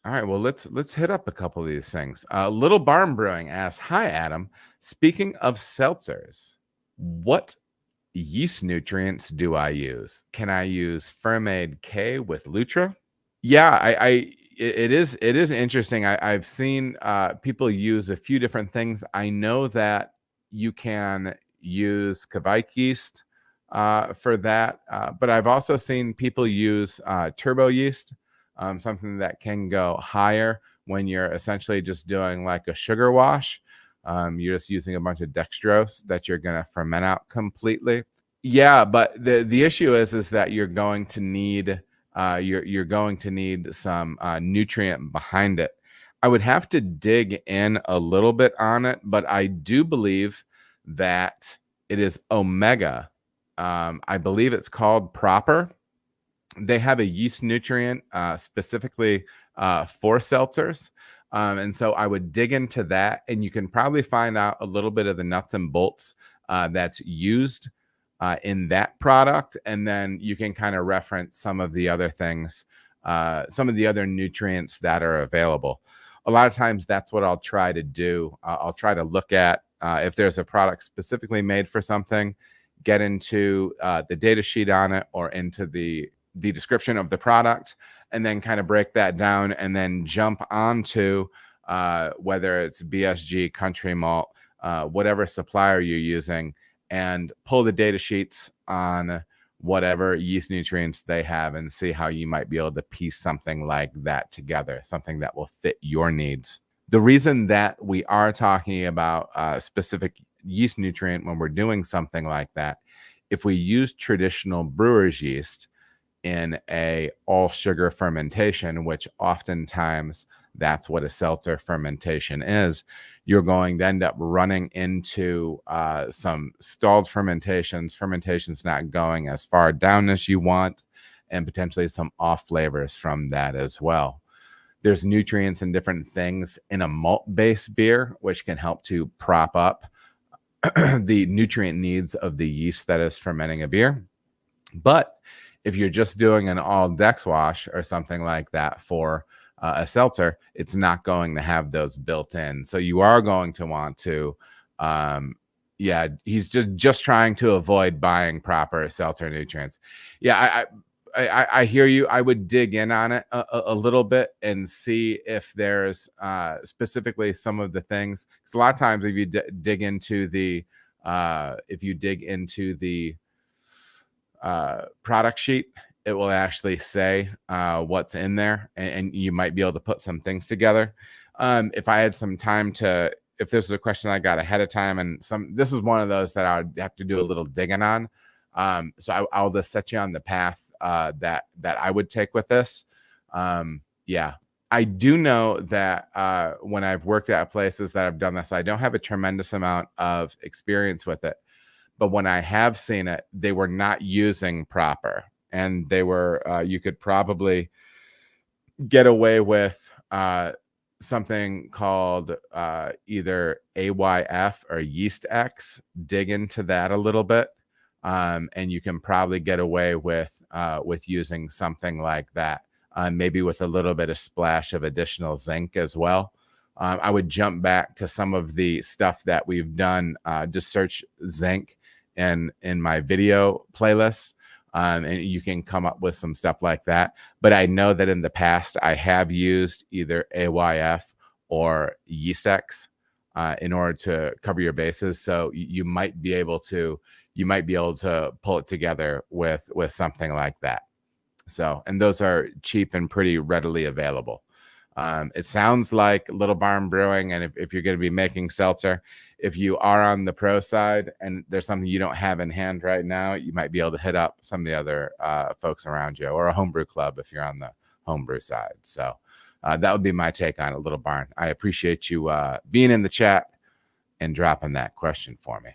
All right, well, let's hit up a couple of these things. Little Barn Brewing asks, "Hi, Adam. Speaking of seltzers, what yeast nutrients do I use? Can I use Fermaid K with Lutra?" Yeah, it is interesting. I've seen people use a few different things. I know that you can use Kveik yeast for that, but I've also seen people use turbo yeast, something that can go higher when you're essentially just doing like a sugar wash. You're just using a bunch of dextrose that you're going to ferment out completely. Yeah, but the issue is that you're going to need you're going to need some nutrient behind it. I would have to dig in a little bit on it, but I do believe that it is omega. I believe it's called proper. They have a yeast nutrient specifically for seltzers. And so I would dig into that, and you can probably find out a little bit of the nuts and bolts that's used in that product. And then you can kind of reference some of the other things, some of the other nutrients that are available. A lot of times that's what I'll try to do. I'll try to look at if there's a product specifically made for something, get into the data sheet on it or into the description of the product, and then kind of break that down and then jump onto whether it's BSG, Country Malt, whatever supplier you're using, and pull the data sheets on whatever yeast nutrients they have and see how you might be able to piece something like that together, something that will fit your needs. The reason that we are talking about a specific yeast nutrient when we're doing something like that, if we use traditional brewer's yeast in a all sugar fermentation, which oftentimes that's what a seltzer fermentation is, you're going to end up running into some stalled fermentations not going as far down as you want, and potentially some off flavors from that as well. There's nutrients and different things in a malt-based beer, which can help to prop up the nutrient needs of the yeast that is fermenting a beer. But if you're just doing an all dex wash or something like that for a seltzer, it's not going to have those built in. So you are going to want to, he's just trying to avoid buying proper seltzer nutrients. Yeah, I hear you. I would dig in on it a little bit and see if there's specifically some of the things. Because a lot of times, if you dig into the product sheet, it will actually say what's in there, and you might be able to put some things together. If I had some time if this was a question I got ahead of time, and this is one of those that I would have to do a little digging on. So I'll just set you on the path that I would take with this. I do know that when I've worked at places that have done this, I don't have a tremendous amount of experience with it. But when I have seen it, they were not using proper, and they were. You could probably get away with something called either AYF or Yeast X. Dig into that a little bit, and you can probably get away with using something like that. Maybe with a little bit of splash of additional zinc as well. I would jump back to some of the stuff that we've done. Just search zinc in my video playlists, and you can come up with some stuff like that. But I know that in the past I have used either AYF or Yeast X in order to cover your bases. So you might be able to pull it together with something like that. So, and those are cheap and pretty readily available. It sounds like Little Barn Brewing, and if you're going to be making seltzer, if you are on the pro side and there's something you don't have in hand right now, you might be able to hit up some of the other folks around you, or a homebrew club if you're on the homebrew side. So that would be my take on it, Little Barn. I appreciate you being in the chat and dropping that question for me.